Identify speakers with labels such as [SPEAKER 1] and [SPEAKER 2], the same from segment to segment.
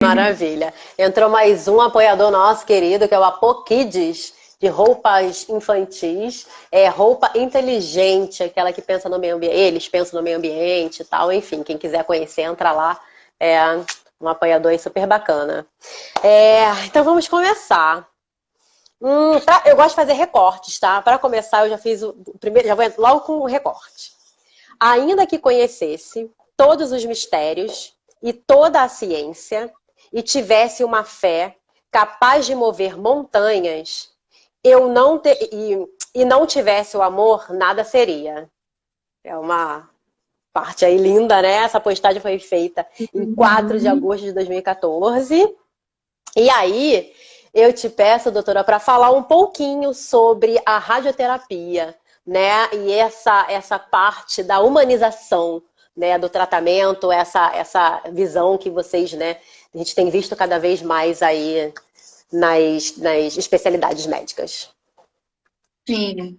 [SPEAKER 1] Maravilha. Entrou mais um apoiador nosso querido, que é o Apoquides, de roupas infantis. É roupa inteligente, aquela que pensa no meio ambiente. Eles pensam no meio ambiente e tal. Enfim, quem quiser conhecer, entra lá. É um apoiador aí super bacana. Então vamos começar. Eu gosto de fazer recortes, tá? Para começar, eu já fiz o primeiro, já vou logo com o recorte. Ainda que conhecesse todos os mistérios e toda a ciência e tivesse uma fé capaz de mover montanhas, e não tivesse o amor, nada seria. É uma parte aí linda, né? Essa postagem foi feita em 4 de agosto de 2014. E aí, eu te peço, doutora, para falar um pouquinho sobre a radioterapia, né? E essa parte da humanização, né, do tratamento, essa visão que vocês, né, a gente tem visto cada vez mais aí nas especialidades médicas.
[SPEAKER 2] Sim.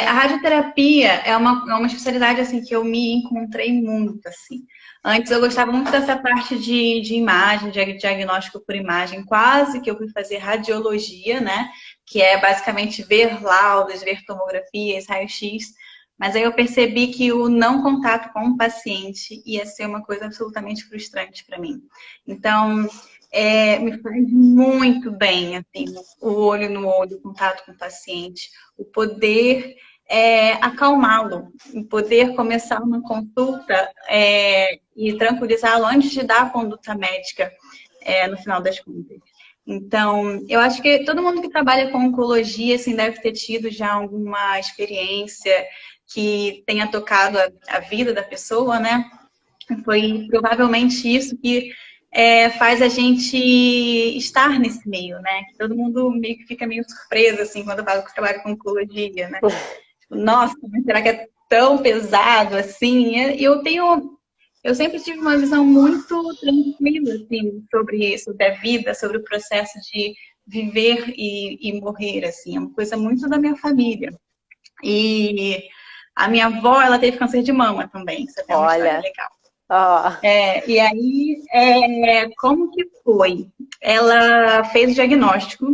[SPEAKER 2] A radioterapia é uma especialidade assim, que eu me encontrei muito. Assim. Antes eu gostava muito dessa parte de imagem, de diagnóstico por imagem, quase que eu fui fazer radiologia, né? Que é basicamente ver laudos, ver tomografias, raio-x. Mas aí eu percebi que o não contato com o paciente ia ser uma coisa absolutamente frustrante para mim. Então, me faz muito bem, assim, o olho no olho, o contato com o paciente, o poder acalmá-lo, o poder começar uma consulta e tranquilizá-lo antes de dar a conduta médica no final das contas. Então, eu acho que todo mundo que trabalha com oncologia assim, deve ter tido já alguma experiência que tenha tocado a vida da pessoa, né? Foi provavelmente isso que faz a gente estar nesse meio, né? Que todo mundo meio que fica meio surpreso, assim, quando eu falo que trabalho com oncologia, né? Tipo, nossa, mas será que é tão pesado assim? E eu sempre tive uma visão muito tranquila, assim, sobre a vida, sobre o processo de viver e morrer, assim. É uma coisa muito da minha família. E a minha avó, ela teve câncer de mama também, isso é uma história
[SPEAKER 1] Olha,
[SPEAKER 2] legal.
[SPEAKER 1] ó,
[SPEAKER 2] E aí, como que foi? Ela fez o diagnóstico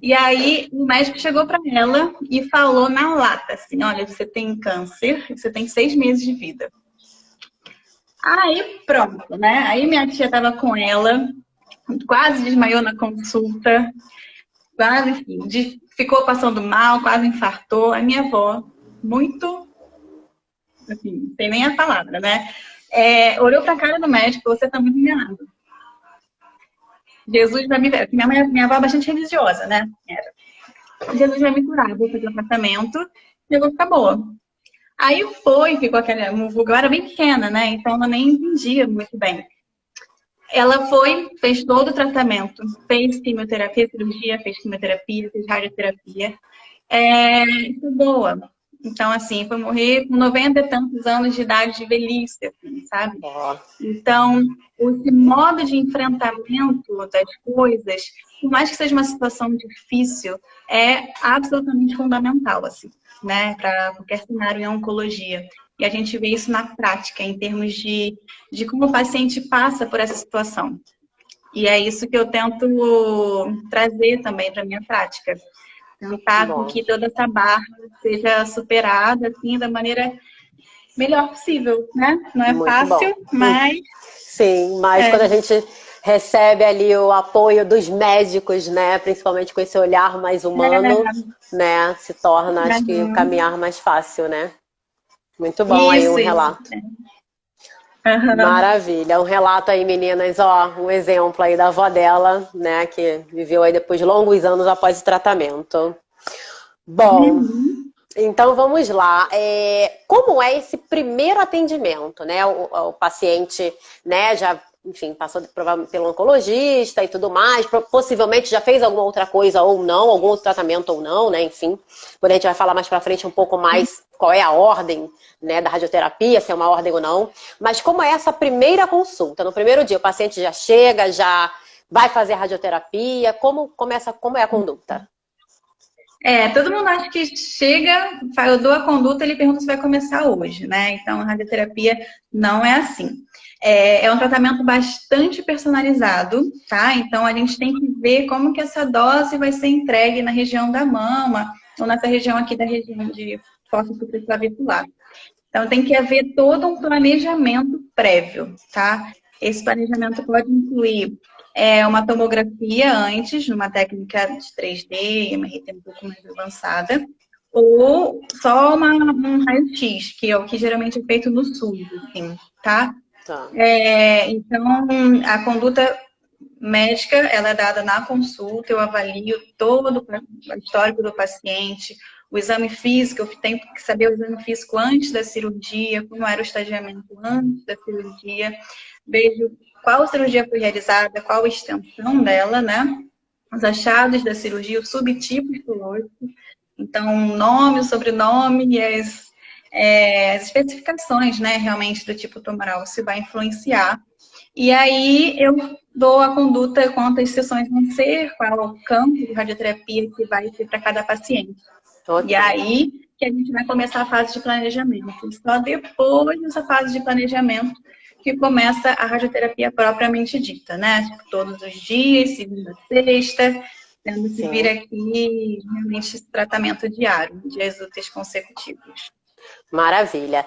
[SPEAKER 2] e aí o médico chegou para ela e falou na lata assim, olha, você tem câncer, você tem 6 meses de vida. Aí pronto, né? Aí minha tia estava com ela, quase desmaiou na consulta, quase, enfim, ficou passando mal, quase infartou. A minha avó, muito, assim, não tem nem a palavra, né? Olhou para a cara do médico, você está muito enganado. Jesus vai me ver. Minha avó é bastante religiosa, né? Jesus vai me curar, vou fazer o tratamento e eu vou ficar boa. Aí ficou aquela muvuca. Eu era bem pequena, né? Então ela nem entendia muito bem. Ela fez todo o tratamento, fez quimioterapia, cirurgia, fez quimioterapia, fez radioterapia. Ficou boa. Então, assim, foi morrer com 90 e tantos anos de idade de velhice, assim, sabe? Então, esse modo de enfrentamento das coisas, por mais que seja uma situação difícil, é absolutamente fundamental, assim, né? Para qualquer cenário em oncologia. E a gente vê isso na prática, em termos de como o paciente passa por essa situação. E é isso que eu tento trazer também para a minha prática. Tentar com que toda essa barra seja superada, assim, da maneira melhor possível, né? Não é
[SPEAKER 1] muito
[SPEAKER 2] fácil,
[SPEAKER 1] bom.
[SPEAKER 2] mas...
[SPEAKER 1] Sim, mas quando a gente recebe ali o apoio dos médicos, né, principalmente com esse olhar mais humano, né, se torna, acho que, o caminhar mais fácil, né? Muito bom aí um
[SPEAKER 2] Isso.
[SPEAKER 1] relato. Maravilha, um relato aí, meninas, ó, um exemplo aí da avó dela, né, que viveu aí depois de longos anos após o tratamento. Bom, então vamos lá. Como é esse primeiro atendimento, né? O paciente, né, já, enfim, passou provavelmente pelo oncologista e tudo mais, possivelmente já fez alguma outra coisa ou não, algum outro tratamento ou não, né? Enfim, quando a gente vai falar mais pra frente um pouco mais qual é a ordem, né, da radioterapia, se é uma ordem ou não. Mas como é essa primeira consulta? No primeiro dia, o paciente já chega, já vai fazer radioterapia? Como é a conduta?
[SPEAKER 2] Todo mundo acha que chega, eu dou a conduta, ele pergunta se vai começar hoje, né? Então, a radioterapia não é assim. É um tratamento bastante personalizado, tá? Então, a gente tem que ver como que essa dose vai ser entregue na região da mama, ou nessa região aqui da região de fossa supraclavicular. Então, tem que haver todo um planejamento prévio, tá? Esse planejamento pode incluir uma tomografia antes, numa técnica de 3D, MRT um pouco mais avançada, ou só um raio-x, que é o que geralmente é feito no SUS, assim, tá?
[SPEAKER 1] Tá.
[SPEAKER 2] Então, a conduta médica, ela é dada na consulta, eu avalio todo o histórico do paciente, o exame físico, eu tenho que saber o exame físico antes da cirurgia, como era o estadiamento antes da cirurgia, vejo qual cirurgia foi realizada, qual a extensão dela, né? Os achados da cirurgia, o subtipo histológico, então, o nome, o sobrenome e as especificações, né, realmente, do tipo tumoral, se vai influenciar. E aí, eu dou a conduta quantas sessões vão ser, qual o campo de radioterapia que vai ser para cada paciente.
[SPEAKER 1] Okay.
[SPEAKER 2] E aí, que a gente vai começar a fase de planejamento. Só depois dessa fase de planejamento que começa a radioterapia propriamente dita, né? Tipo, todos os dias, segunda a sexta, tendo que vir aqui realmente esse tratamento diário, dias úteis consecutivos.
[SPEAKER 1] Maravilha.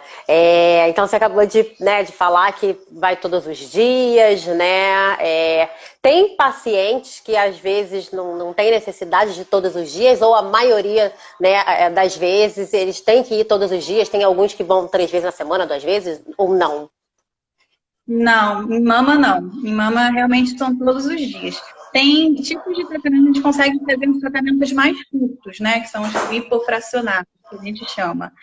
[SPEAKER 1] Então, você acabou de falar que vai todos os dias, né? Tem pacientes que, às vezes, não tem necessidade de todos os dias, ou a maioria, né, das vezes, eles têm que ir todos os dias. Tem alguns que vão 3 vezes na semana, 2 vezes, ou não?
[SPEAKER 2] Não, em mama não. Em mama realmente são todos os dias. Tem tipos de tratamento, a gente consegue fazer uns tratamentos mais curtos, né? Que são os hipofracionados, que a gente chama.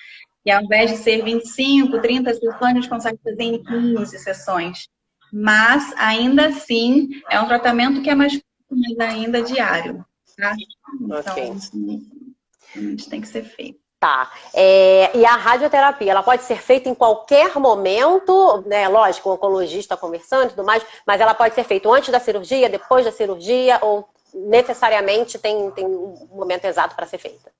[SPEAKER 2] E ao invés de ser 25, 30 sessões, a gente consegue fazer em 15 sessões. Mas, ainda assim, é um tratamento que é mais curto, mas ainda diário, tá? Então, isso tem que ser feito.
[SPEAKER 1] Tá. E a radioterapia, ela pode ser feita em qualquer momento, né? Lógico, o oncologista conversando e tudo mais, mas ela pode ser feita antes da cirurgia, depois da cirurgia, ou necessariamente tem um momento exato para ser feita?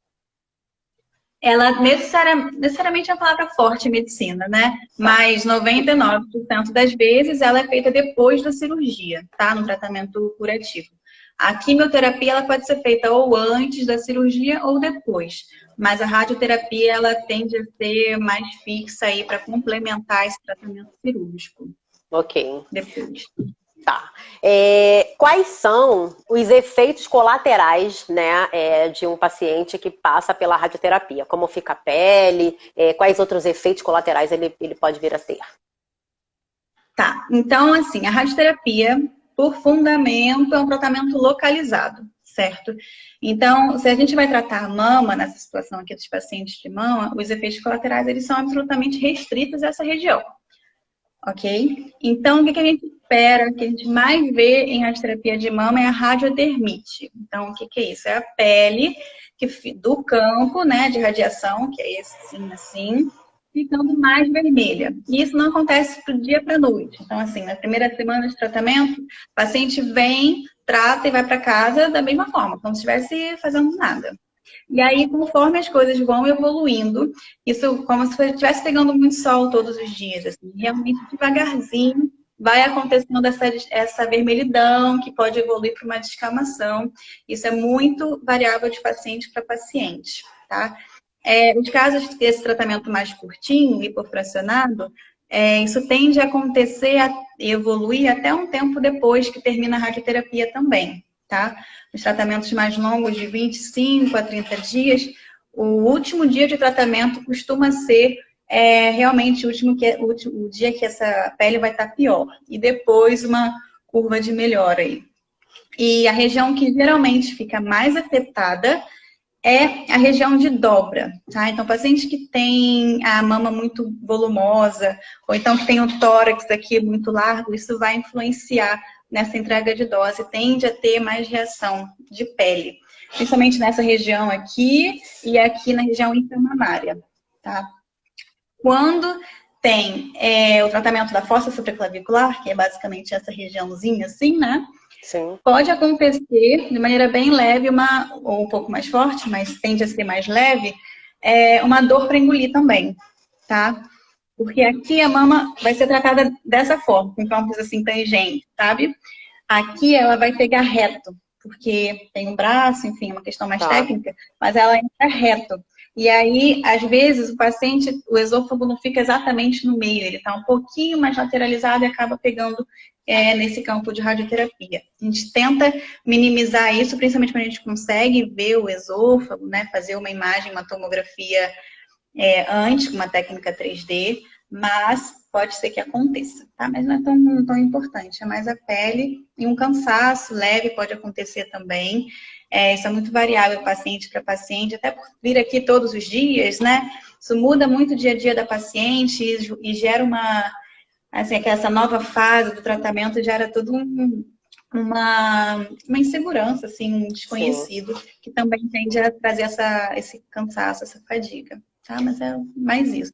[SPEAKER 2] Ela necessariamente é uma palavra forte em medicina, né? Mas 99% das vezes ela é feita depois da cirurgia, tá? No tratamento curativo. A quimioterapia ela pode ser feita ou antes da cirurgia ou depois. Mas a radioterapia ela tende a ser mais fixa aí para complementar esse tratamento cirúrgico.
[SPEAKER 1] Ok.
[SPEAKER 2] Depois.
[SPEAKER 1] Tá. Quais são os efeitos colaterais, né, de um paciente que passa pela radioterapia? Como fica a pele? Quais outros efeitos colaterais ele pode vir a ter?
[SPEAKER 2] Tá. Então, assim, a radioterapia, por fundamento, é um tratamento localizado, certo? Então, se a gente vai tratar a mama, nessa situação aqui dos pacientes de mama, os efeitos colaterais, eles são absolutamente restritos a essa região. Ok? Então, o que a gente espera, o que a gente mais vê em radioterapia de mama é a radiodermite. Então, o que é isso? É a pele do campo, né, de radiação, que é esse assim, ficando mais vermelha. E isso não acontece do dia para a noite. Então, assim, na primeira semana de tratamento, o paciente vem, trata e vai para casa da mesma forma, como se estivesse fazendo nada. E aí, conforme as coisas vão evoluindo, isso como se estivesse pegando muito sol todos os dias, assim, realmente devagarzinho vai acontecendo essa vermelhidão, que pode evoluir para uma descamação. Isso é muito variável de paciente para paciente, tá? Os casos desse tratamento mais curtinho, hipofracionado, isso tende a acontecer e evoluir até um tempo depois que termina a radioterapia também, tá? Os tratamentos mais longos, de 25 a 30 dias, o último dia de tratamento costuma ser realmente o dia que essa pele vai estar pior. E depois uma curva de melhora aí. E a região que geralmente fica mais afetada é a região de dobra, tá? Então, pacientes que têm a mama muito volumosa, ou então que tem o tórax aqui muito largo, isso vai influenciar nessa entrega de dose, tende a ter mais reação de pele, principalmente nessa região aqui e aqui na região inframamária, tá? Quando tem o tratamento da fossa supraclavicular, que é basicamente essa regiãozinha assim, né?
[SPEAKER 1] Sim.
[SPEAKER 2] Pode acontecer de maneira bem leve, ou um pouco mais forte, mas tende a ser mais leve, uma dor para engolir também, tá? Porque aqui a mama vai ser tratada dessa forma, com campos assim tangentes, sabe? Aqui ela vai pegar reto, porque tem um braço, enfim, uma questão mais
[SPEAKER 1] Tá.
[SPEAKER 2] técnica, mas ela entra reto. E aí, às vezes, o paciente, o esôfago não fica exatamente no meio, ele está um pouquinho mais lateralizado e acaba pegando nesse campo de radioterapia. A gente tenta minimizar isso, principalmente quando a gente consegue ver o esôfago, né, fazer uma imagem, uma tomografia antes, com uma técnica 3D, mas pode ser que aconteça, tá? Mas não é tão importante, é mais a pele e um cansaço leve pode acontecer também. Isso é muito variável paciente para paciente, até por vir aqui todos os dias, né? Isso muda muito o dia a dia da paciente e gera assim, que essa nova fase do tratamento gera todo uma insegurança, assim, um desconhecido,
[SPEAKER 1] Sim.
[SPEAKER 2] que também tende a trazer esse cansaço, essa fadiga, tá? Mas é mais isso.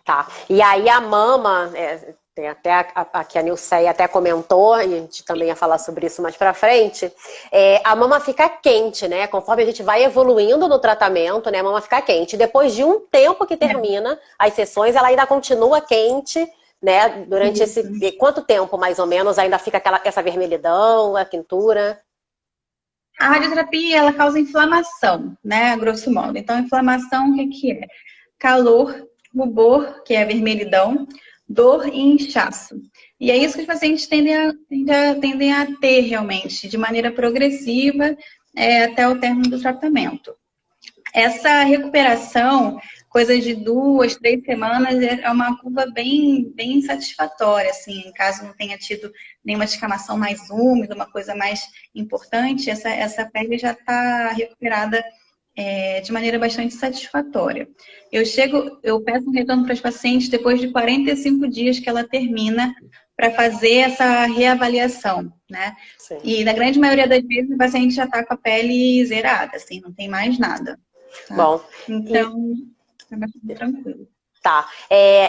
[SPEAKER 1] Tá. E aí a mama, tem até aqui a Nilceia até comentou, e a gente também ia falar sobre isso mais pra frente, a mama fica quente, né? Conforme a gente vai evoluindo no tratamento, né? A mama fica quente. Depois de um tempo que termina as sessões, ela ainda continua quente, né? Durante
[SPEAKER 2] Isso.
[SPEAKER 1] quanto tempo, mais ou menos, ainda fica essa vermelhidão, a quentura?
[SPEAKER 2] A radioterapia, ela causa inflamação, né? A grosso modo. Então, inflamação, o que é? Calor, rubor, que é a vermelhidão, dor e inchaço. E é isso que os pacientes tendem a ter realmente, de maneira progressiva, até o término do tratamento. Essa recuperação, coisa de 2, 3 semanas, é uma curva bem satisfatória, assim, caso não tenha tido nenhuma descamação mais úmida, uma coisa mais importante, essa pele já está recuperada de maneira bastante satisfatória. Eu peço um retorno para as pacientes depois de 45 dias que ela termina para fazer essa reavaliação, né?
[SPEAKER 1] Sim.
[SPEAKER 2] E na grande maioria das vezes o paciente já está com a pele zerada, assim, não tem mais nada. Tá?
[SPEAKER 1] Bom,
[SPEAKER 2] então, é bastante tranquilo.
[SPEAKER 1] Tá.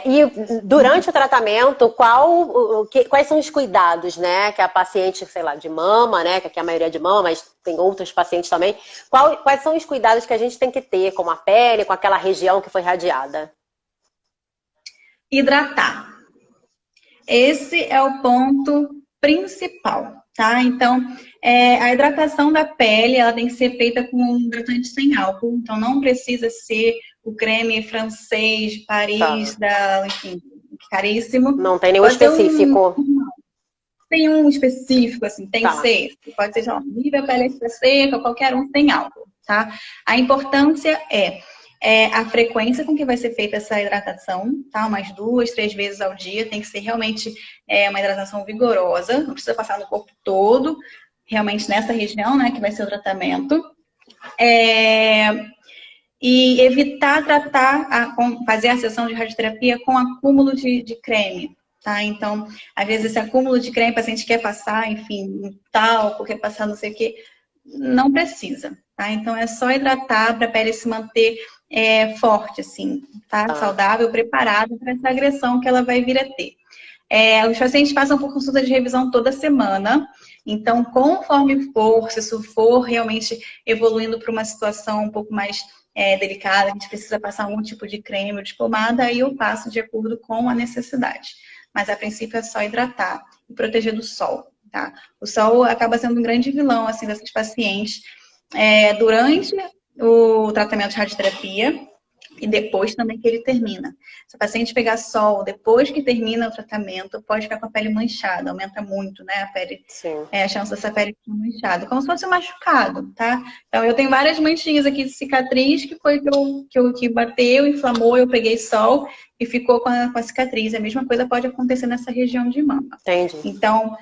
[SPEAKER 1] E durante o tratamento, quais são os cuidados, né? Que a paciente, sei lá, de mama, né? Que aqui a maioria é de mama, mas tem outros pacientes também. Quais são os cuidados que a gente tem que ter com a pele, com aquela região que foi radiada?
[SPEAKER 2] Hidratar. Esse é o ponto principal, tá? Então, a hidratação da pele, ela tem que ser feita com um hidratante sem álcool. Então, não precisa ser o creme francês, de Paris, enfim, caríssimo.
[SPEAKER 1] Não tem nenhum
[SPEAKER 2] Pode ser
[SPEAKER 1] específico.
[SPEAKER 2] Tem um específico, assim, tem que
[SPEAKER 1] Tá.
[SPEAKER 2] ser. Pode ser, sei lá, nível pele extra seca, qualquer um sem álcool, tá? A importância a frequência com que vai ser feita essa hidratação, tá? Umas 2, 3 vezes ao dia. Tem que ser realmente uma hidratação vigorosa. Não precisa passar no corpo todo, realmente nessa região, né? Que vai ser o tratamento. E evitar fazer a sessão de radioterapia com acúmulo de creme. Tá? Então, às vezes esse acúmulo de creme, o paciente quer passar, enfim, um talco, quer passar não sei o quê, não precisa, tá? Então, é só hidratar para a pele se manter forte, assim, tá? Saudável, preparada para essa agressão que ela vai vir a ter. Os pacientes passam por consulta de revisão toda semana, então, conforme for, se isso for realmente evoluindo para uma situação um pouco mais delicada, a gente precisa passar algum tipo de creme ou de pomada, aí eu passo de acordo com a necessidade. Mas a princípio é só hidratar e proteger do sol, tá? O sol acaba sendo um grande vilão, assim, dessas pacientes durante o tratamento de radioterapia e depois também que ele termina. Se a paciente pegar sol depois que termina o tratamento, pode ficar com a pele manchada, aumenta muito, né? A pele, a chance dessa pele ficar manchada, como se fosse um machucado, tá? Então, eu tenho várias manchinhas aqui de cicatriz que foi que bateu, inflamou, eu peguei sol e ficou com a cicatriz. A mesma coisa pode acontecer nessa região de mama.
[SPEAKER 1] Entendi.
[SPEAKER 2] Então,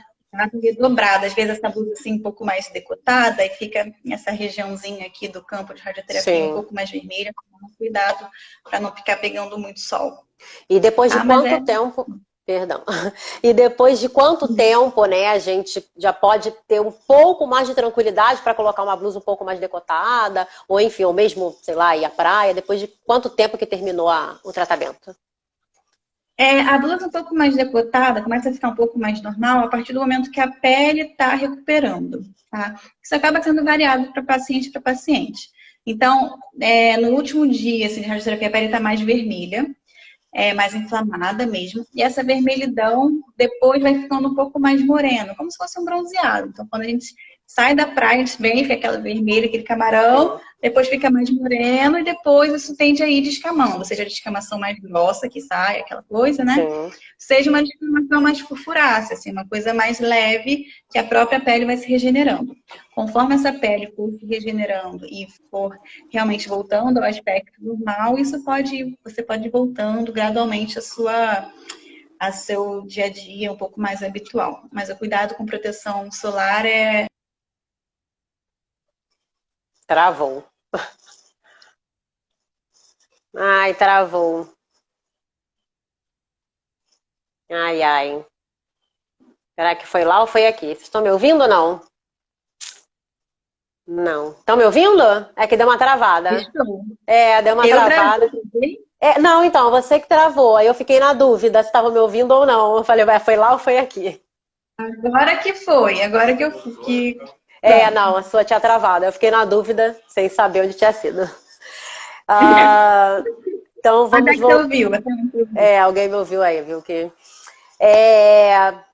[SPEAKER 2] dobrada, às vezes essa blusa assim um pouco mais decotada e fica nessa regiãozinha aqui do campo de radioterapia um pouco mais vermelha, com cuidado para não ficar pegando muito sol.
[SPEAKER 1] E depois de quanto tempo, perdão, e depois de quanto tempo, né, a gente já pode ter um pouco mais de tranquilidade para colocar uma blusa um pouco mais decotada, ou enfim, ou mesmo, sei lá, ir à praia, depois de quanto tempo que terminou o tratamento?
[SPEAKER 2] A blusa um pouco mais decotada começa a ficar um pouco mais normal a partir do momento que a pele está recuperando, tá? Isso acaba sendo variado para paciente para paciente. Então, no último dia assim, de radioterapia, a pele está mais vermelha. mais inflamada mesmo. E essa vermelhidão depois vai ficando um pouco mais moreno, como se fosse um bronzeado. Então, quando a gente sai da praia, a gente vem, fica aquela vermelha, aquele camarão, depois fica mais moreno e depois isso tende a ir descamando. Seja a descamação mais grossa que sai, aquela coisa, né?
[SPEAKER 1] Sim.
[SPEAKER 2] Seja uma descamação mais furfurácea, assim, uma coisa mais leve, que a própria pele vai se regenerando. Conforme essa pele for se regenerando e for realmente voltando ao aspecto normal, você pode ir voltando gradualmente a seu dia a dia um pouco mais habitual. Mas o cuidado com proteção solar é...
[SPEAKER 1] Travou. Ai, travou. Ai, ai. Será que foi lá ou foi aqui? Vocês estão me ouvindo ou não? Não. Estão me ouvindo? É que deu uma travada.
[SPEAKER 2] Estou.
[SPEAKER 1] Deu uma travada. Não, então, você que travou. Aí eu fiquei na dúvida se estava me ouvindo ou não. Eu falei, foi lá ou foi aqui?
[SPEAKER 2] Agora que foi. Agora que eu fiquei...
[SPEAKER 1] Não, a sua tinha travado. Eu fiquei na dúvida, sem saber onde tinha sido. Então vamos...
[SPEAKER 2] Onde é que você ouviu?
[SPEAKER 1] Alguém me ouviu aí, viu?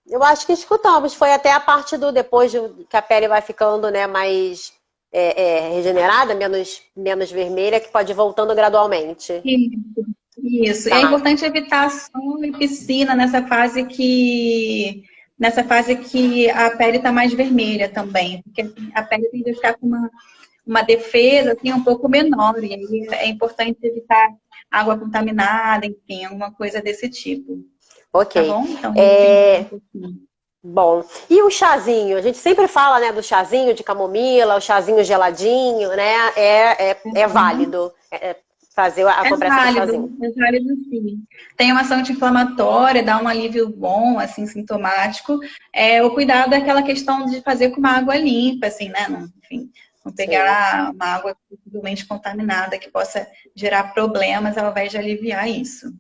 [SPEAKER 1] Eu acho que escutamos. Foi até a parte do depois que a pele vai ficando, né, mais regenerada, menos vermelha, que pode ir voltando gradualmente.
[SPEAKER 2] Isso.
[SPEAKER 1] Tá.
[SPEAKER 2] E é importante evitar sol e piscina nessa fase que a pele está mais vermelha também, porque assim, a pele tem que ficar com uma defesa assim, um pouco menor, e aí é importante evitar água contaminada, enfim, alguma coisa desse tipo.
[SPEAKER 1] Ok.
[SPEAKER 2] Tá bom? Então,
[SPEAKER 1] bom, e o chazinho? A gente sempre fala, né, do chazinho de camomila, o chazinho geladinho, né? É válido fazer a compressa do chazinho.
[SPEAKER 2] É válido sim. Tem uma ação anti-inflamatória, dá um alívio bom, assim, sintomático. O cuidado é aquela questão de fazer com uma água limpa, assim, né? Enfim, não pegar uma água possivelmente contaminada que possa gerar problemas ao invés de aliviar isso.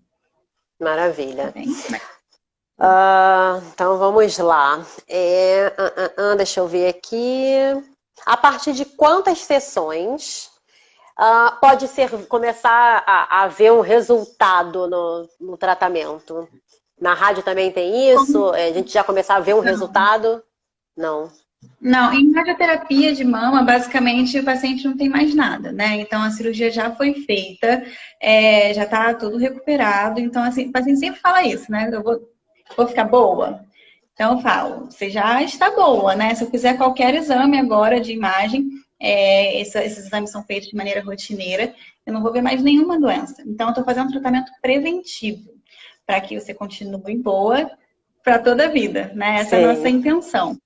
[SPEAKER 1] Maravilha.
[SPEAKER 2] Tá bem?
[SPEAKER 1] Então vamos lá. Deixa eu ver aqui. A partir de quantas sessões pode começar a ver um resultado no tratamento? Na rádio também tem isso? A gente já começar a ver um resultado? Não.
[SPEAKER 2] Não, em radioterapia de mama, basicamente o paciente não tem mais nada, né? Então a cirurgia já foi feita, já tá tudo recuperado. Então, assim, o paciente sempre fala isso, né? Eu vou ficar boa? Então eu falo, você já está boa, né? Se eu fizer qualquer exame agora de imagem, esses exames são feitos de maneira rotineira, eu não vou ver mais nenhuma doença. Então eu estou fazendo um tratamento preventivo para que você continue boa para toda a vida, né? Essa é a nossa intenção.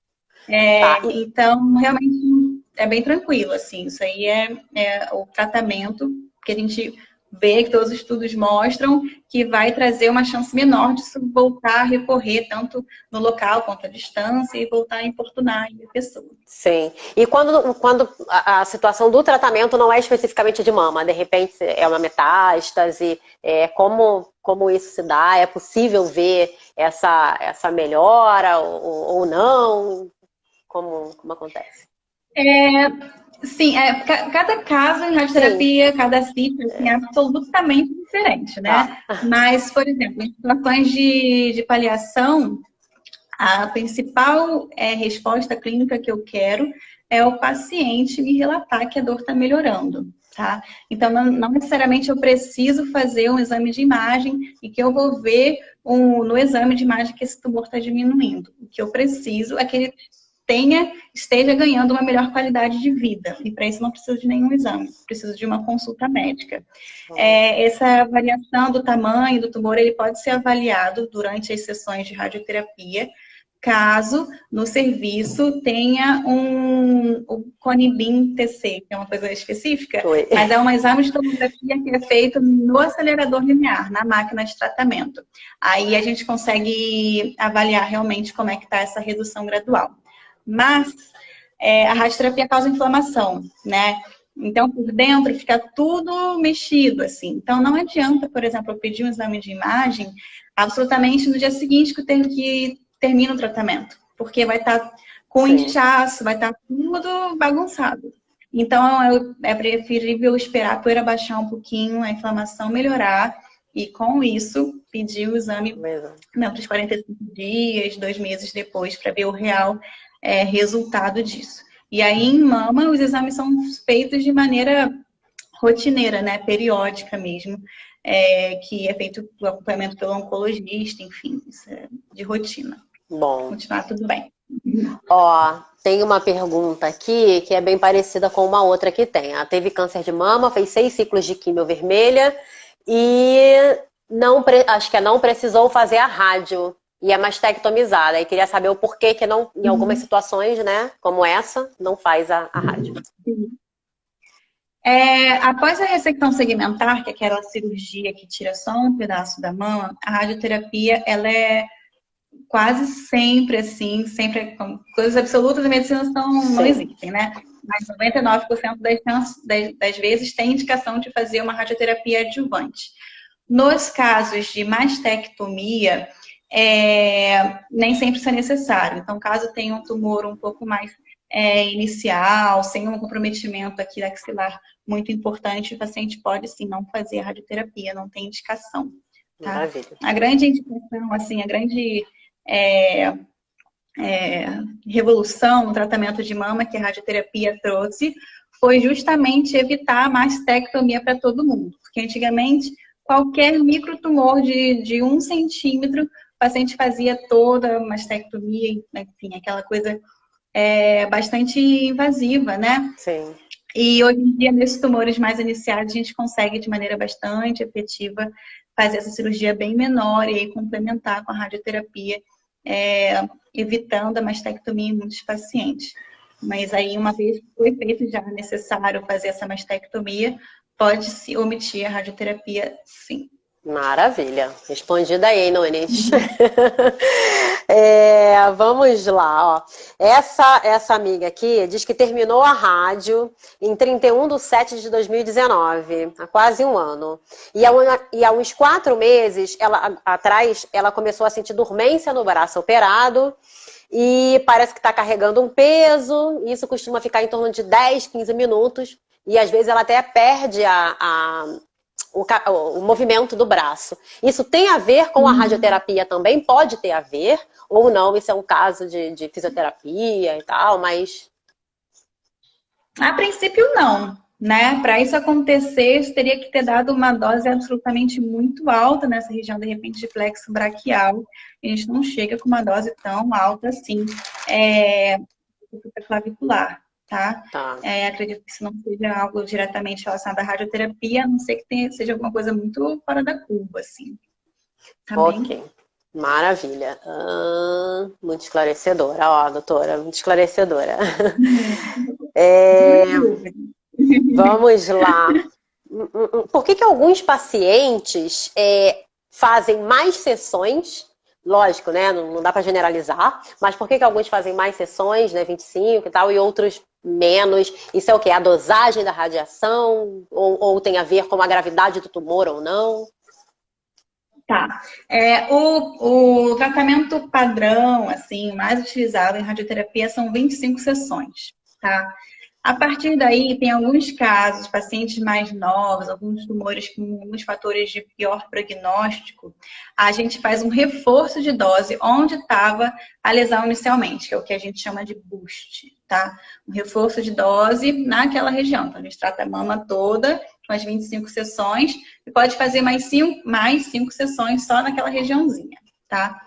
[SPEAKER 2] Então, realmente é bem tranquilo, assim. Isso aí é o tratamento que a gente vê, que todos os estudos mostram, que vai trazer uma chance menor de voltar a recorrer tanto no local quanto à distância e voltar a importunar a pessoa.
[SPEAKER 1] Sim. E quando a situação do tratamento não é especificamente de mama, de repente é uma metástase, como isso se dá? É possível ver essa melhora ou não? Como acontece?
[SPEAKER 2] Sim, cada caso em radioterapia, cada ciclo é absolutamente diferente, né? Mas, por exemplo, em situações de paliação, a principal resposta clínica que eu quero é o paciente me relatar que a dor está melhorando, tá? Então, não necessariamente eu preciso fazer um exame de imagem e que eu vou ver no exame de imagem que esse tumor está diminuindo. O que eu preciso é que ele esteja ganhando uma melhor qualidade de vida. E para isso não precisa de nenhum exame, precisa de uma consulta médica. Essa avaliação do tamanho do tumor, ele pode ser avaliado durante as sessões de radioterapia, caso no serviço tenha o Conibin TC, que é uma coisa específica, mas é um exame de tomografia que é feito no acelerador linear, na máquina de tratamento. Aí a gente consegue avaliar realmente como é que está essa redução gradual. Mas a radioterapia causa inflamação, né? Então, por dentro fica tudo mexido, assim. Então, não adianta, por exemplo, eu pedir um exame de imagem absolutamente no dia seguinte que termina o tratamento. Porque vai estar com inchaço, vai estar tudo bagunçado. Então, é preferível esperar a poeira baixar um pouquinho, a inflamação melhorar e com isso pedir o exame dentro dos 45 dias, 2 meses depois, para ver o real resultado disso. E aí, em mama, os exames são feitos de maneira rotineira, né? Periódica mesmo, que é feito o acompanhamento pelo oncologista, enfim, isso é de rotina.
[SPEAKER 1] Bom.
[SPEAKER 2] Continuar tudo bem.
[SPEAKER 1] Ó, tem uma pergunta aqui que é bem parecida com uma outra que tem. Ela teve câncer de mama, fez 6 ciclos de quimio vermelha e acho que não precisou fazer a rádio e é mastectomizada. E queria saber o porquê que não, em algumas situações, né, como essa, não faz a rádio.
[SPEAKER 2] Após a ressecção segmentar, que é aquela cirurgia que tira só um pedaço da mama, a radioterapia, ela é quase sempre assim, sempre com coisas absolutas da medicina não existem, né? Mas 99% das vezes tem indicação de fazer uma radioterapia adjuvante. Nos casos de mastectomia, nem sempre isso é necessário. Então, caso tenha um tumor um pouco mais inicial, sem um comprometimento aqui axilar muito importante, o paciente pode sim não fazer a radioterapia, não tem indicação. Tá?
[SPEAKER 1] Maravilha.
[SPEAKER 2] A grande indicação, assim, a grande revolução no tratamento de mama que a radioterapia trouxe foi justamente evitar a mastectomia para todo mundo. Porque antigamente, qualquer microtumor de 1 centímetro, o paciente fazia toda a mastectomia, enfim, aquela coisa bastante invasiva, né?
[SPEAKER 1] Sim.
[SPEAKER 2] E hoje em dia, nesses tumores mais iniciados, a gente consegue, de maneira bastante efetiva, fazer essa cirurgia bem menor e aí complementar com a radioterapia, evitando a mastectomia em muitos pacientes. Mas aí, uma vez que foi feito já necessário fazer essa mastectomia, pode-se omitir a radioterapia, sim.
[SPEAKER 1] Maravilha. Respondida aí, Nunes. Vamos lá, ó. Essa amiga aqui diz que terminou a rádio em 31/7/2019, há quase um ano. E há uns 4 meses atrás, ela começou a sentir dormência no braço operado e parece que está carregando um peso. Isso costuma ficar em torno de 10, 15 minutos. E às vezes ela até perde o movimento do braço. Isso tem a ver com a radioterapia também? Pode ter a ver? Ou não? Isso é um caso de fisioterapia e tal, mas...
[SPEAKER 2] A princípio, não. Né? Para isso acontecer, você teria que ter dado uma dose absolutamente muito alta nessa região, de repente, de plexo braquial. A gente não chega com uma dose tão alta assim, clavicular. Tá? Acredito que isso não seja algo diretamente relacionado à radioterapia, a não ser que seja alguma coisa muito fora da curva, assim. Tá
[SPEAKER 1] ok,
[SPEAKER 2] bem?
[SPEAKER 1] Maravilha. Muito esclarecedora, ó, doutora, muito esclarecedora. Vamos lá. Por que alguns pacientes fazem mais sessões? Lógico, né? Não dá para generalizar, mas por que alguns fazem mais sessões, né? 25 e tal, e outros menos? Isso é o quê? A dosagem da radiação? Ou tem a ver com a gravidade do tumor ou não?
[SPEAKER 2] Tá. O tratamento padrão, assim, mais utilizado em radioterapia são 25 sessões, tá? A partir daí, tem alguns casos, pacientes mais novos, alguns tumores com alguns fatores de pior prognóstico, a gente faz um reforço de dose onde estava a lesão inicialmente, que é o que a gente chama de boost, tá? Um reforço de dose naquela região. Então, a gente trata a mama toda, com as 25 sessões, e pode fazer mais 5 sessões só naquela regiãozinha, tá?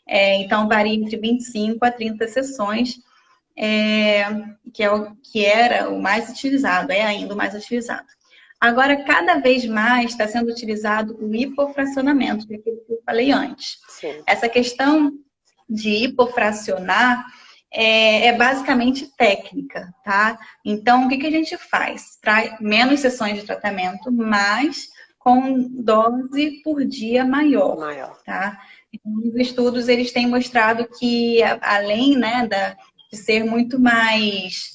[SPEAKER 2] Então, varia entre 25 a 30 sessões, que era o mais utilizado, é ainda o mais utilizado. Agora, cada vez mais está sendo utilizado o hipofracionamento, que é aquilo que eu falei antes.
[SPEAKER 1] Sim.
[SPEAKER 2] Essa questão de hipofracionar é basicamente técnica, tá? Então, o que a gente faz? Traz menos sessões de tratamento, mas com dose por dia maior. Tá? Então, os estudos, eles têm mostrado que, além, né, de ser muito mais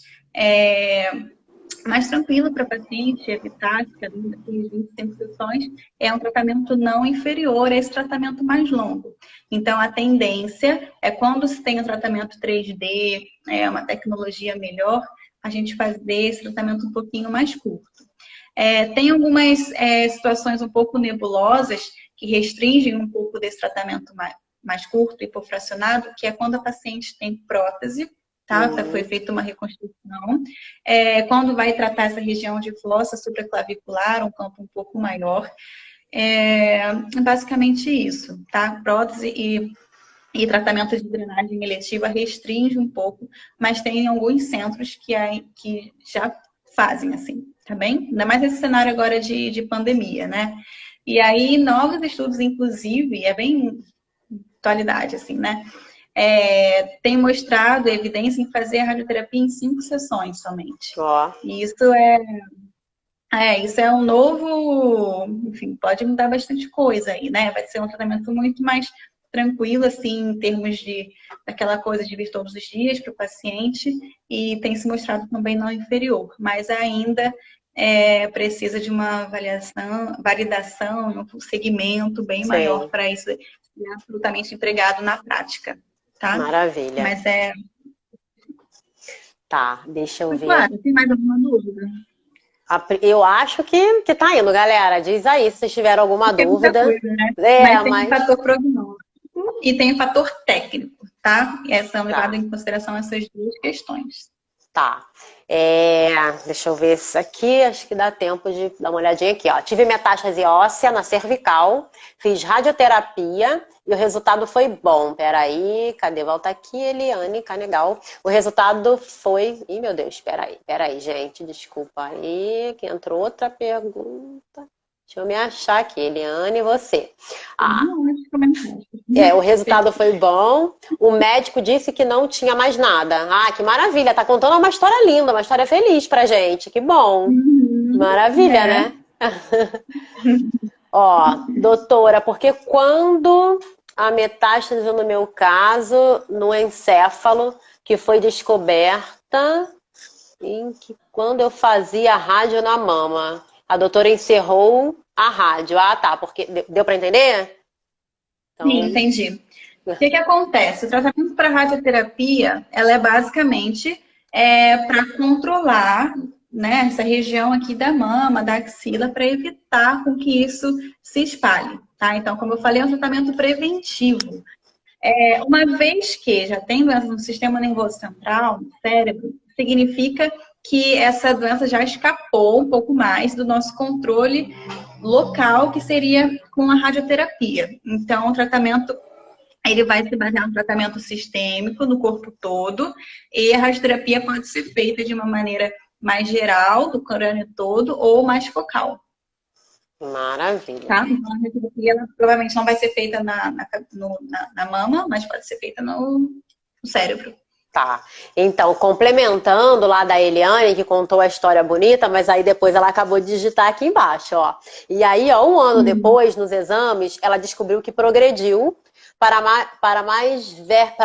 [SPEAKER 2] tranquilo para o paciente, evitar cada uma daqueles 25 sessões, é um tratamento não inferior a esse tratamento mais longo. Então, a tendência é quando se tem um tratamento 3D, uma tecnologia melhor, a gente fazer esse tratamento um pouquinho mais curto. Tem algumas situações um pouco nebulosas que restringem um pouco desse tratamento mais curto, hipofracionado, que é quando a paciente tem prótese, tá? Foi feita uma reconstrução. Quando vai tratar essa região de fossa supraclavicular, um campo um pouco maior. Basicamente isso, tá? Prótese e tratamento de drenagem eletiva restringe um pouco, mas tem alguns centros que já fazem assim, tá bem? Ainda mais nesse cenário agora de pandemia, né? E aí, novos estudos, inclusive, é bem atualidade, assim, né? Tem mostrado evidência em fazer a radioterapia em 5 sessões somente. E isso é um novo... Enfim, pode mudar bastante coisa aí, né? Vai ser um tratamento muito mais tranquilo, assim, em termos daquela coisa de vir todos os dias para o paciente, e tem se mostrado também não inferior, mas ainda precisa de uma validação, um segmento bem maior para isso ser absolutamente empregado na prática, tá?
[SPEAKER 1] Maravilha.
[SPEAKER 2] Mas
[SPEAKER 1] Tá, deixa eu ver.
[SPEAKER 2] Claro, tem mais alguma dúvida?
[SPEAKER 1] Eu acho que tá indo, galera. Diz aí se vocês tiveram alguma dúvida.
[SPEAKER 2] Coisa, né? Mas tem o fator prognóstico e tem o fator técnico, tá? São levadas em consideração essas duas questões.
[SPEAKER 1] Tá. Deixa eu ver isso aqui. Acho que dá tempo de dar uma olhadinha aqui, ó. Tive metástase óssea na cervical, fiz radioterapia e o resultado foi bom. Peraí, cadê? Volta aqui, Eliane Canegal. O resultado foi... Ih, meu Deus, peraí, gente. Desculpa aí, que entrou outra pergunta. Deixa eu me achar aqui, Eliane, você. O resultado foi bom. O médico disse que não tinha mais nada. Ah, que maravilha. Tá contando uma história linda, uma história feliz pra gente. Que bom. Maravilha, né? Ó, doutora, porque quando a metástase, no meu caso, no encéfalo, que foi descoberta quando eu fazia rádio na mama, a doutora encerrou a rádio. Ah, tá, porque deu para entender?
[SPEAKER 2] Então... Sim, entendi. O que acontece? O tratamento para radioterapia, ela é basicamente para controlar, né, essa região aqui da mama, da axila, para evitar com que isso se espalhe, tá? Então, como eu falei, é um tratamento preventivo. Uma vez que já tem doença no sistema nervoso central, no cérebro, significa que essa doença já escapou um pouco mais do nosso controle local, que seria com a radioterapia. Então, o tratamento, ele vai se basear no tratamento sistêmico no corpo todo, e a radioterapia pode ser feita de uma maneira mais geral, do crânio todo, ou mais focal.
[SPEAKER 1] Maravilha.
[SPEAKER 2] Tá? Então, a radioterapia ela provavelmente não vai ser feita na mama, mas pode ser feita no cérebro.
[SPEAKER 1] Tá. Então, complementando lá da Eliane, que contou a história bonita, mas aí depois ela acabou de digitar aqui embaixo, ó. E aí, ó, 1 ano depois, nos exames, ela descobriu que progrediu para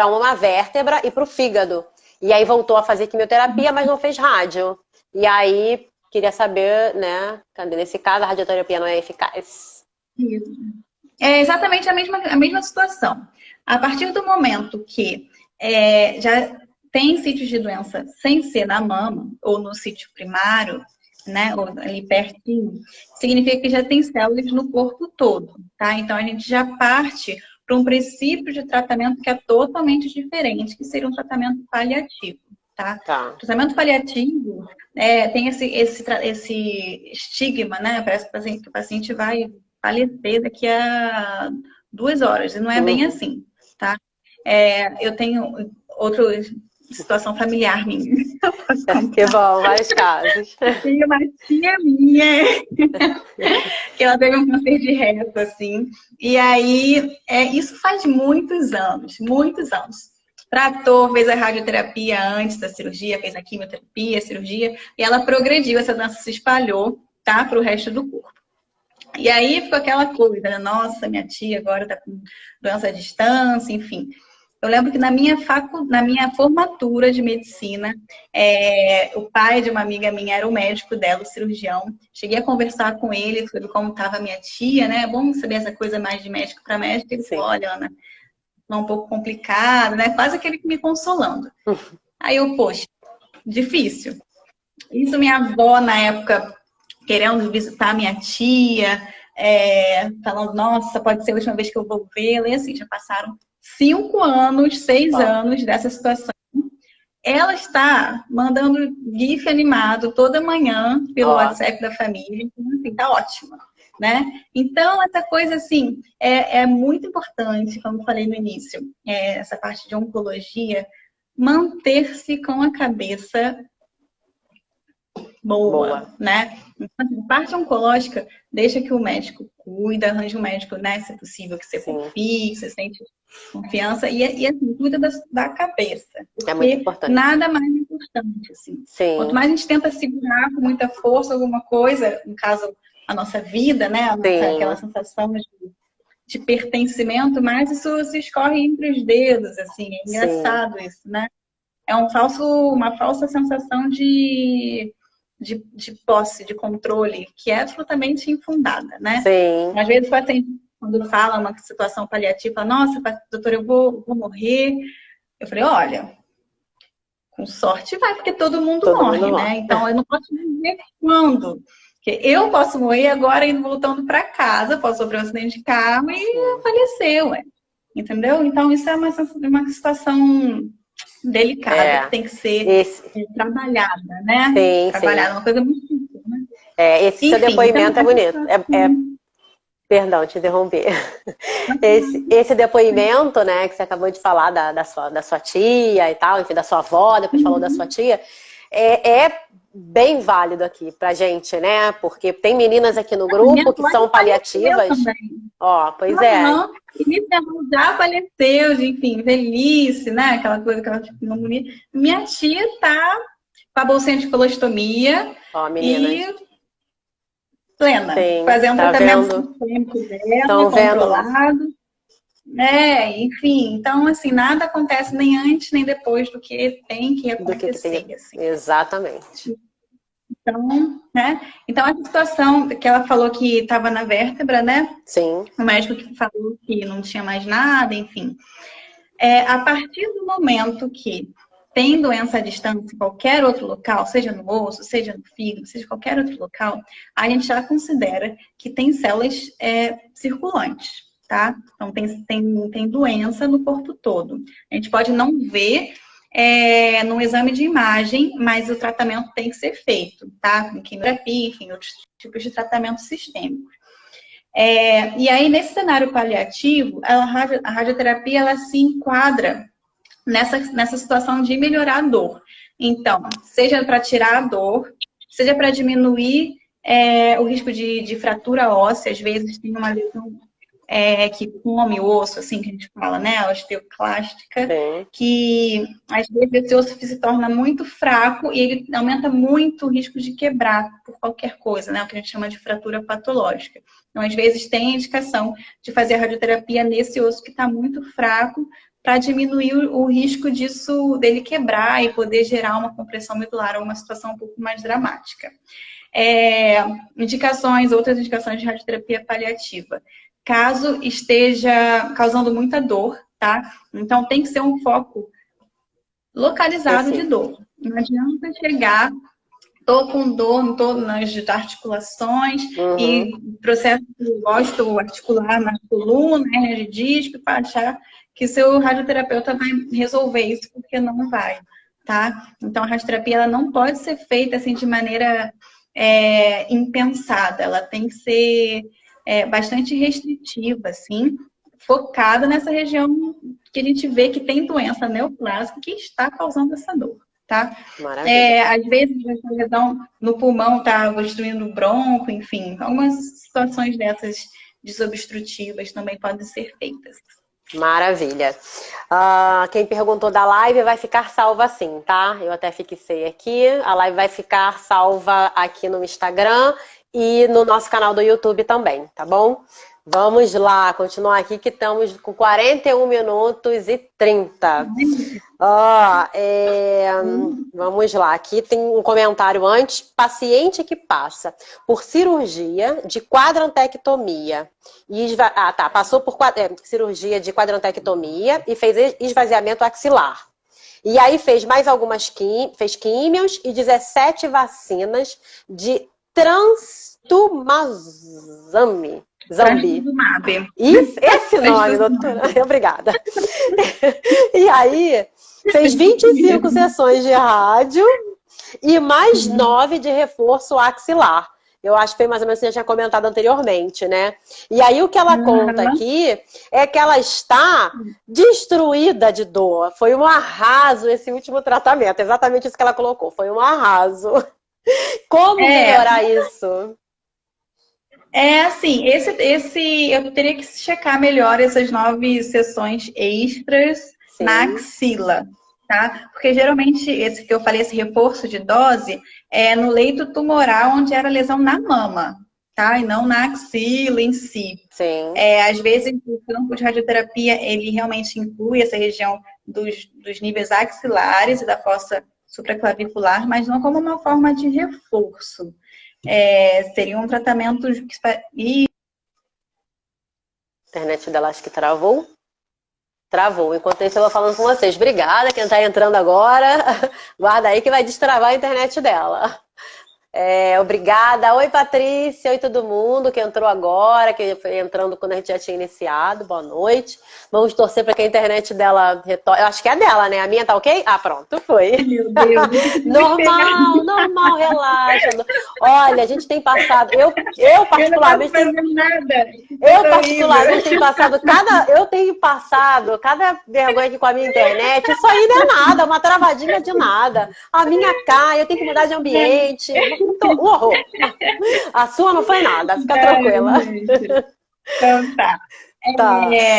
[SPEAKER 1] uma vértebra e para o fígado. E aí voltou a fazer quimioterapia, mas não fez rádio. E aí, queria saber, né, nesse caso a radioterapia não é eficaz?
[SPEAKER 2] Isso. É exatamente a mesma situação. A partir do momento que já tem sítios de doença sem ser na mama ou no sítio primário, né, ou ali pertinho, significa que já tem células no corpo todo, tá? Então a gente já parte para um princípio de tratamento que é totalmente diferente, que seria um tratamento paliativo, tá? O tratamento paliativo tem esse estigma, né? Parece que o paciente vai falecer daqui a 2 horas, e não é bem assim, tá? Eu tenho outra situação familiar minha.
[SPEAKER 1] Que bom, vários casos.
[SPEAKER 2] Tem uma tia minha que ela teve um câncer de reto, assim. E aí, isso faz muitos anos. Tratou, fez a radioterapia antes da cirurgia, fez a quimioterapia, a cirurgia, e ela progrediu, essa doença se espalhou, tá, para o resto do corpo. E aí ficou aquela coisa, né? Nossa, minha tia agora tá com doença à distância, enfim. Eu lembro que na minha formatura de medicina, o pai de uma amiga minha era o médico dela, o cirurgião. Cheguei a conversar com ele sobre como estava a minha tia, né? É bom saber essa coisa mais de médico para médico. Ele falou, olha, Ana, é um pouco complicado, né? Quase aquele que me consolando. Aí eu, poxa, difícil. Isso minha avó, na época, querendo visitar minha tia, falando, nossa, pode ser a última vez que eu vou vê-la. E assim, já passaram 5 anos, 6 anos dessa situação. Ela está mandando GIF animado toda manhã pelo WhatsApp da família. Então, assim, tá ótima, né? Então, essa coisa, assim, é muito importante, como eu falei no início, essa parte de oncologia, manter-se com a cabeça boa, né? Então, a parte oncológica, deixa que o médico cuida, arranja um médico, né? Se é possível, que você confie, que você sente confiança e assim, cuida da cabeça. Porque
[SPEAKER 1] é muito importante.
[SPEAKER 2] Nada mais importante, assim.
[SPEAKER 1] Sim.
[SPEAKER 2] Quanto mais a gente tenta segurar com muita força alguma coisa, no caso, a nossa vida, né? Aquela sensação de pertencimento, mais isso se escorre entre os dedos, assim. É engraçado isso, né? É uma falsa sensação de posse, de controle, que é absolutamente infundada, né?
[SPEAKER 1] Sim.
[SPEAKER 2] Às vezes o paciente, quando fala uma situação paliativa, nossa, doutor, eu vou morrer. Eu falei, olha, com sorte vai, porque todo mundo morre, né? Então eu não posso dizer quando. Porque eu posso morrer agora indo voltando para casa, posso sofrer um acidente de carro e falecer, ué. Entendeu? Então isso é uma situação delicada, que tem que ser trabalhada, né?
[SPEAKER 1] Sim,
[SPEAKER 2] trabalhada, uma coisa muito difícil, né?
[SPEAKER 1] Esse seu depoimento é bonito. Perdão, te interromper. Esse depoimento, né, que você acabou de falar da sua tia e tal, enfim, da sua avó, depois falou da sua tia, é bem válido aqui pra gente, né? Porque tem meninas aqui no grupo que são paliativas. Pois é.
[SPEAKER 2] E já faleceu, enfim, velhice, né? Aquela coisa, não bonita. Minha tia tá com a bolsinha de colostomia e plena, fazendo tratamento dela, controlado. Enfim, então assim, nada acontece nem antes nem depois do que tem que acontecer. Assim.
[SPEAKER 1] Exatamente.
[SPEAKER 2] Então, né? Então, essa situação que ela falou que estava na vértebra, né?
[SPEAKER 1] Sim.
[SPEAKER 2] O médico que falou que não tinha mais nada, enfim. A partir do momento que tem doença à distância em qualquer outro local, seja no osso, seja no fígado, seja em qualquer outro local, a gente já considera que tem células circulantes, tá? Então, tem doença no corpo todo. A gente pode não ver no exame de imagem, mas o tratamento tem que ser feito, tá? Com quimioterapia, enfim, outros tipos de tratamento sistêmico. E aí, nesse cenário paliativo, a radioterapia, ela se enquadra nessa situação de melhorar a dor. Então, seja para tirar a dor, seja para diminuir o risco de fratura óssea, às vezes tem uma lesão que come o osso, assim que a gente fala, né? A osteoclástica, que às vezes esse osso se torna muito fraco e ele aumenta muito o risco de quebrar por qualquer coisa, né? O que a gente chama de fratura patológica. Então, às vezes tem a indicação de fazer a radioterapia nesse osso que está muito fraco para diminuir o risco dele quebrar e poder gerar uma compressão medular ou uma situação um pouco mais dramática. Outras indicações de radioterapia paliativa. Caso esteja causando muita dor, tá? Então tem que ser um foco localizado de dor. Não adianta chegar, tô com dor em todas as articulações e processo articular na coluna, hernia de disco, para achar que seu radioterapeuta vai resolver isso, porque não vai, tá? Então a radioterapia ela não pode ser feita assim de maneira impensada, ela tem que ser bastante restritiva, assim, focada nessa região que a gente vê que tem doença neoplásica que está causando essa dor, tá? Às vezes, a lesão no pulmão está obstruindo o bronco, enfim, algumas situações dessas desobstrutivas também podem ser feitas.
[SPEAKER 1] Maravilha. Quem perguntou da live vai ficar salva sim, tá? Eu até fixei aqui. A live vai ficar salva aqui no Instagram e no nosso canal do YouTube também, tá bom? Vamos lá, continuar aqui que estamos com 41 minutos e 30. Vamos lá, aqui tem um comentário antes. Paciente que passa por cirurgia de quadrantectomia. Passou por cirurgia de quadrantectomia e fez esvaziamento axilar. E aí fez mais algumas fez químios e 17 vacinas de Trastuzumab.
[SPEAKER 2] Trastuzumab.
[SPEAKER 1] Isso, esse nome, doutora. Obrigada. E aí, fez 25 sessões de rádio e mais 9 de reforço axilar. Eu acho que foi mais ou menos o que você tinha comentado anteriormente, né? E aí o que ela conta aqui é que ela está destruída de dor. Foi um arraso esse último tratamento. Exatamente isso que ela colocou. Foi um arraso. Como melhorar isso?
[SPEAKER 2] Assim, eu teria que checar melhor essas 9 sessões extras na axila, tá? Porque geralmente esse que eu falei, esse reforço de dose, é no leito tumoral onde era lesão na mama, tá? E não na axila em si.
[SPEAKER 1] Sim.
[SPEAKER 2] Às vezes o campo de radioterapia, ele realmente inclui essa região dos níveis axilares e da fossa supraclavicular, mas não como uma forma de reforço. Seria um tratamento...
[SPEAKER 1] A internet dela acho que travou. Travou. Enquanto isso eu vou falando com vocês. Obrigada, quem está entrando agora. Guarda aí que vai destravar a internet dela. Obrigada. Oi, Patrícia. Oi, todo mundo que entrou agora, que foi entrando quando a gente já tinha iniciado. Boa noite. Vamos torcer para que a internet dela retorne. Eu acho que é dela, né? A minha tá ok? Ah, pronto, foi.
[SPEAKER 2] Meu Deus.
[SPEAKER 1] Normal, relaxa. Olha, a gente tem passado... Eu particularmente... Eu tenho passado cada vergonha aqui com a minha internet. Isso aí não é nada, uma travadinha de nada. A minha cai, eu tenho que mudar de ambiente. Um horror. A sua não foi nada, fica tranquila.
[SPEAKER 2] Então tá.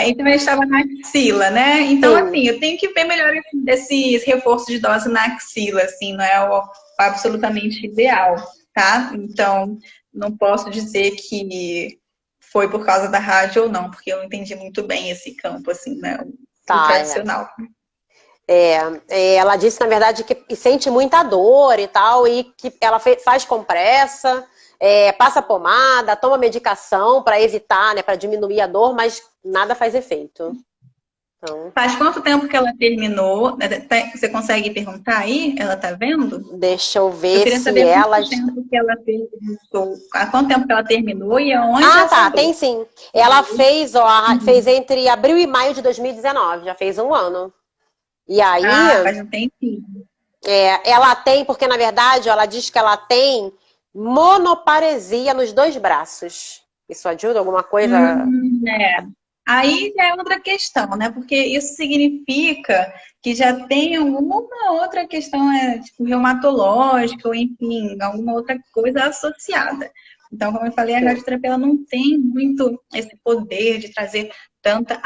[SPEAKER 2] Então eu estava na axila, né? Então, assim, eu tenho que ver melhor esses reforços de dose na axila, assim, não é o absolutamente ideal, tá? Então, não posso dizer que foi por causa da rádio ou não, porque eu não entendi muito bem esse campo, assim, né? O tradicional.
[SPEAKER 1] Ela disse, na verdade, que sente muita dor e tal, e que ela faz compressa, passa pomada, toma medicação para evitar, né, para diminuir a dor, mas nada faz efeito. Então...
[SPEAKER 2] Faz quanto tempo que ela terminou? Você consegue perguntar aí? Ela tá vendo?
[SPEAKER 1] Deixa eu ver.
[SPEAKER 2] Eu queria saber quanto tempo que ela terminou. Há quanto tempo que ela terminou e aonde ela
[SPEAKER 1] tá, tem sim. Ela fez entre abril e maio de 2019, já fez um ano. E aí,
[SPEAKER 2] faz um tempinho.
[SPEAKER 1] Ela tem, porque na verdade ela diz que ela tem monoparesia nos 2 braços. Isso ajuda alguma coisa?
[SPEAKER 2] Aí já é outra questão, né? Porque isso significa que já tem alguma outra questão, tipo, reumatológica, ou enfim, alguma outra coisa associada. Então, como eu falei, a radioterapia ela não tem muito esse poder de trazer tanta...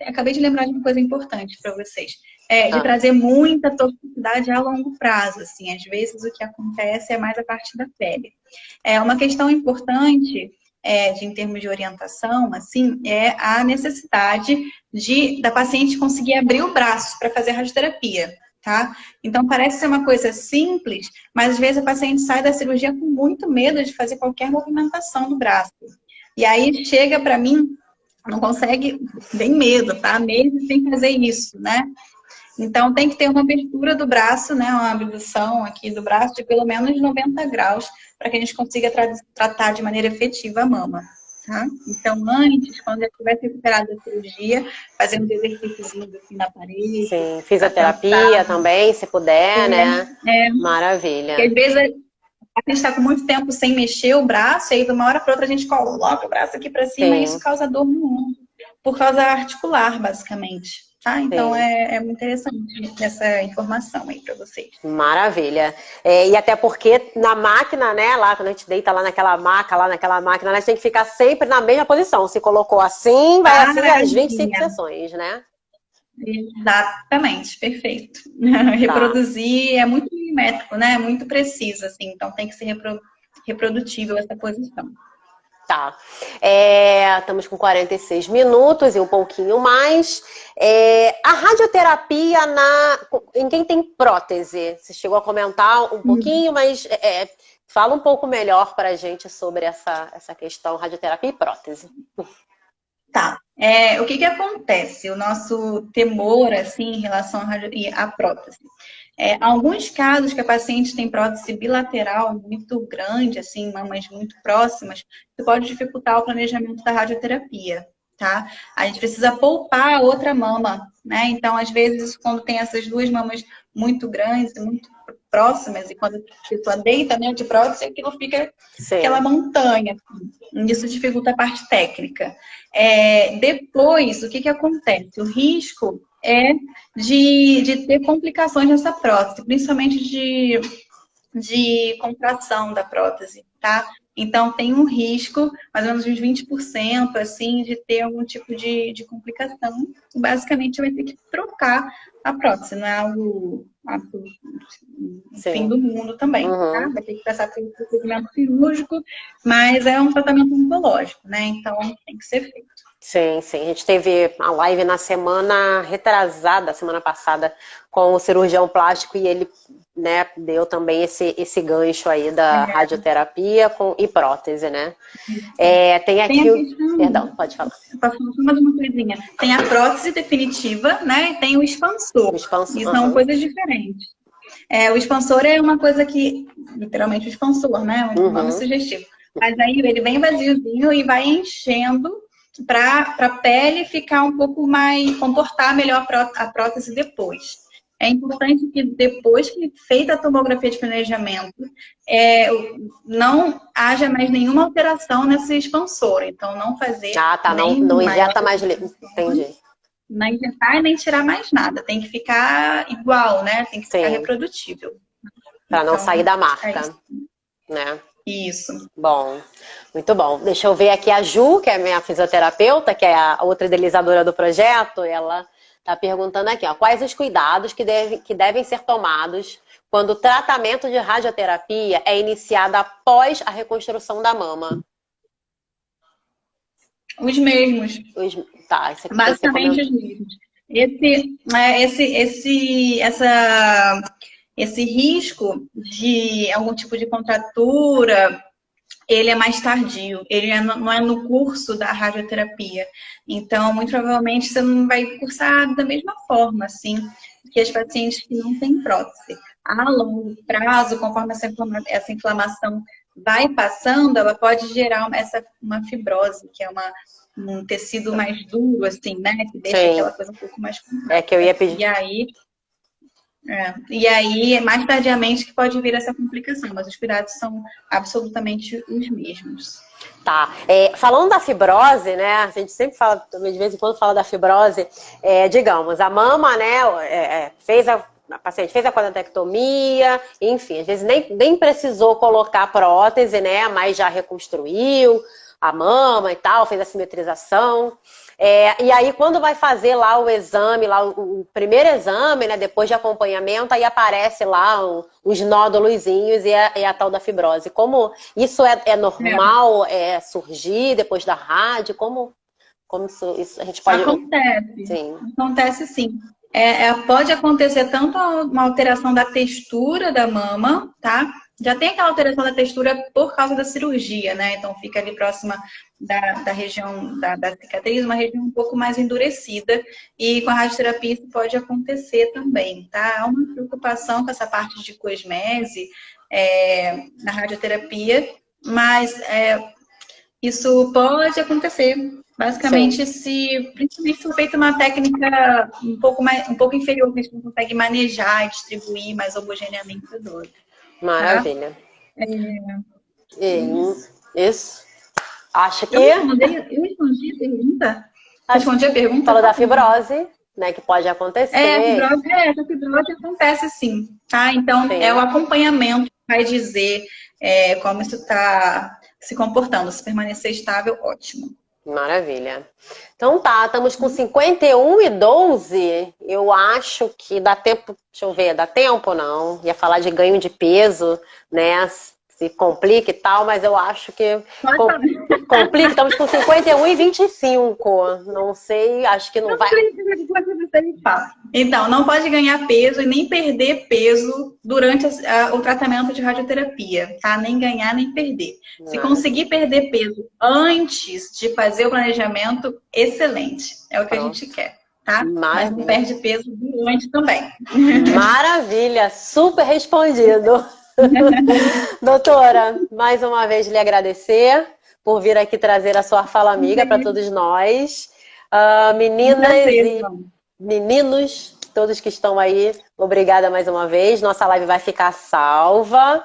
[SPEAKER 2] acabei de lembrar de uma coisa importante para vocês. De trazer muita toxicidade a longo prazo, assim. Às vezes o que acontece é mais a parte da pele. Uma questão importante... em termos de orientação, assim, é a necessidade da paciente conseguir abrir o braço para fazer radioterapia, tá? Então, parece ser uma coisa simples, mas às vezes a paciente sai da cirurgia com muito medo de fazer qualquer movimentação do braço. E aí chega para mim, não consegue, tem medo, tá? Meses sem fazer isso, né? Então, tem que ter uma abertura do braço, né? Uma abdução aqui do braço de pelo menos 90 graus para que a gente consiga tratar de maneira efetiva a mama, tá? Então, antes, quando já tivesse recuperado da cirurgia, fazendo exercícios assim na parede.
[SPEAKER 1] Sim, fisioterapia também, se puder, né? Maravilha.
[SPEAKER 2] Porque às vezes a gente está com muito tempo sem mexer o braço, e aí de uma hora para outra a gente coloca o braço aqui para cima e isso causa dor no ombro, por causa articular, basicamente. Tá? Então é muito interessante essa informação aí para vocês.
[SPEAKER 1] Maravilha. E até porque na máquina, né, lá quando a gente deita lá naquela máquina, né, a gente tem que ficar sempre na mesma posição. Se colocou assim, vai assim as 25 sessões, né?
[SPEAKER 2] Exatamente, perfeito. Reproduzir é muito milimétrico, né? É muito preciso, assim. Então tem que ser reprodutível essa posição.
[SPEAKER 1] Tá. Estamos com 46 minutos e um pouquinho mais. A radioterapia em quem tem prótese? Você chegou a comentar um pouquinho, mas fala um pouco melhor para a gente sobre essa questão radioterapia e prótese.
[SPEAKER 2] Tá. O que acontece? O nosso temor, assim, em relação à prótese. Alguns casos que a paciente tem prótese bilateral muito grande, assim, mamas muito próximas, isso pode dificultar o planejamento da radioterapia, tá? A gente precisa poupar a outra mama, né? Então, às vezes, quando tem essas duas mamas muito grandes, muito próximas, e quando a pessoa deita, né, de prótese, aquilo fica aquela montanha. Assim. Isso dificulta a parte técnica. Depois, o que acontece? O risco é de ter complicações nessa prótese, principalmente de contração da prótese, tá? Então, tem um risco, mais ou menos uns 20%, assim, de ter algum tipo de complicação. Basicamente, vai ter que trocar a prótese, não é algo fim do mundo também, tá? Vai ter que passar por um procedimento cirúrgico, mas é um tratamento oncológico, né? Então, tem que ser feito.
[SPEAKER 1] Sim, sim. A gente teve a live na semana retrasada, semana passada, com o cirurgião plástico e ele, né, deu também esse gancho aí da radioterapia e prótese, né? Tem aqui o... Perdão, pode falar.
[SPEAKER 2] Posso falar mais uma coisinha? Tem a prótese definitiva, né? E tem o expansor. E são coisas diferentes. O expansor é uma coisa que, literalmente, o expansor, né? Um nome sugestivo. Mas aí ele vem vaziozinho e vai enchendo para a pele ficar um pouco mais, comportar melhor a prótese depois. É importante que depois que feita a tomografia de planejamento, não haja mais nenhuma alteração nesse expansor. Então, não fazer...
[SPEAKER 1] não injeta mais... Entendi.
[SPEAKER 2] Não injetar nem tirar mais nada. Tem que ficar igual, né? Tem que ficar reprodutível.
[SPEAKER 1] Para não sair da marca, né?
[SPEAKER 2] Isso.
[SPEAKER 1] Bom, muito bom. Deixa eu ver aqui a Ju, que é minha fisioterapeuta, que é a outra idealizadora do projeto. Ela está perguntando aqui, ó, quais os cuidados que devem ser tomados quando o tratamento de radioterapia é iniciado após a reconstrução da mama?
[SPEAKER 2] Os mesmos.
[SPEAKER 1] Tá, isso aqui
[SPEAKER 2] basicamente os mesmos. Esse risco de algum tipo de contratura, ele é mais tardio, ele não é no curso da radioterapia. Então, muito provavelmente, você não vai cursar da mesma forma, assim, que as pacientes que não têm prótese. A longo prazo, conforme essa inflamação vai passando, ela pode gerar uma fibrose, que é um tecido mais duro, assim, né? Que deixa aquela coisa um pouco mais complexa.
[SPEAKER 1] Que eu ia pedir.
[SPEAKER 2] E aí, mais tardiamente, que pode vir essa complicação, mas os cuidados são absolutamente os mesmos.
[SPEAKER 1] Tá. Falando da fibrose, né? A gente sempre fala, também de vez em quando fala da fibrose, digamos, a mama, né, a paciente fez a quadratectomia, enfim, às vezes nem precisou colocar prótese, né, mas já reconstruiu a mama e tal, fez a simetrização. E aí, quando vai fazer lá o exame, lá o primeiro exame, né, depois de acompanhamento, aí aparece lá os nódulozinhos e a tal da fibrose. Como isso é normal surgir depois da rádio? Como isso a gente pode...
[SPEAKER 2] Acontece. Sim. Acontece sim. Pode acontecer tanto uma alteração da textura da mama, tá? Já tem aquela alteração da textura por causa da cirurgia, né? Então fica ali próxima da região da cicatriz, uma região um pouco mais endurecida. E com a radioterapia isso pode acontecer também, tá? Há uma preocupação com essa parte de cosmese na radioterapia, mas isso pode acontecer. Basicamente, principalmente se for feita uma técnica um pouco inferior, que a gente não consegue manejar e distribuir mais homogeneamente a dor.
[SPEAKER 1] Maravilha. Isso. Acho que...
[SPEAKER 2] Eu respondi a pergunta? Respondi a pergunta?
[SPEAKER 1] Falou da fibrose, né, que pode acontecer.
[SPEAKER 2] Essa fibrose acontece sim, tá? Então, o acompanhamento que vai dizer como isso está se comportando. Se permanecer estável, ótimo.
[SPEAKER 1] Maravilha. Então tá, estamos com 51:12. Eu acho que dá tempo, deixa eu ver, dá tempo ou não? Ia falar de ganho de peso, né? Se complica e tal, mas eu acho que complica. Estamos com 51:25. Não sei, acho que não vai.
[SPEAKER 2] Então, não pode ganhar peso e nem perder peso durante o tratamento de radioterapia, tá? Nem ganhar, nem perder. Se conseguir perder peso antes de fazer o planejamento, excelente. É o que a gente quer. tá? Mas não
[SPEAKER 1] Maravilha.
[SPEAKER 2] perde peso durante também.
[SPEAKER 1] Maravilha, super respondido. Doutora, mais uma vez lhe agradecer por vir aqui trazer a sua fala amiga para todos nós. Meninas e meninos, todos que estão aí, obrigada mais uma vez. Nossa live vai ficar salva.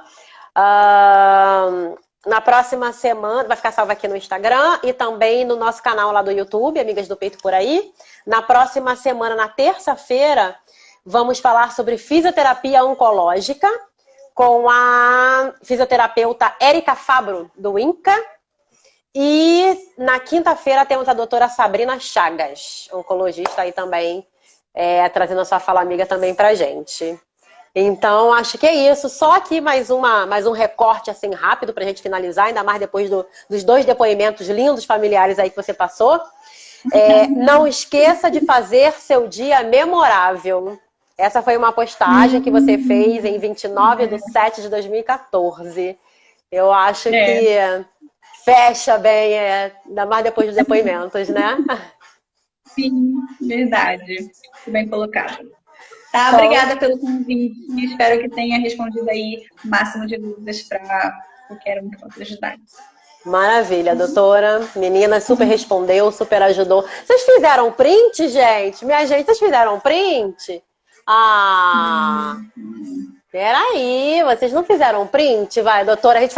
[SPEAKER 1] Na próxima semana, vai ficar salva aqui no Instagram e também no nosso canal lá do YouTube, Amigas do Peito por aí. Na próxima semana, na terça-feira, vamos falar sobre fisioterapia oncológica com a fisioterapeuta Érica Fabro, do INCA. E na quinta-feira temos a doutora Sabrina Chagas, oncologista aí também, trazendo a sua fala amiga também pra gente. Então, acho que é isso. Só aqui mais um recorte assim rápido pra gente finalizar, ainda mais depois dos 2 depoimentos lindos familiares aí que você passou. Não esqueça de fazer seu dia memorável. Essa foi uma postagem que você fez em 29/7/2014. Eu acho que fecha bem, ainda mais depois dos depoimentos, né?
[SPEAKER 2] Sim, verdade. Muito bem colocado. Tá, obrigada pelo convite. Espero que tenha respondido aí o máximo de dúvidas para qualquer um que possa ajudar.
[SPEAKER 1] Maravilha, doutora. Menina, super respondeu, super ajudou. Vocês fizeram print, gente? Minha gente, vocês fizeram print? Peraí, vocês não fizeram print? Vai, doutora, a gente faz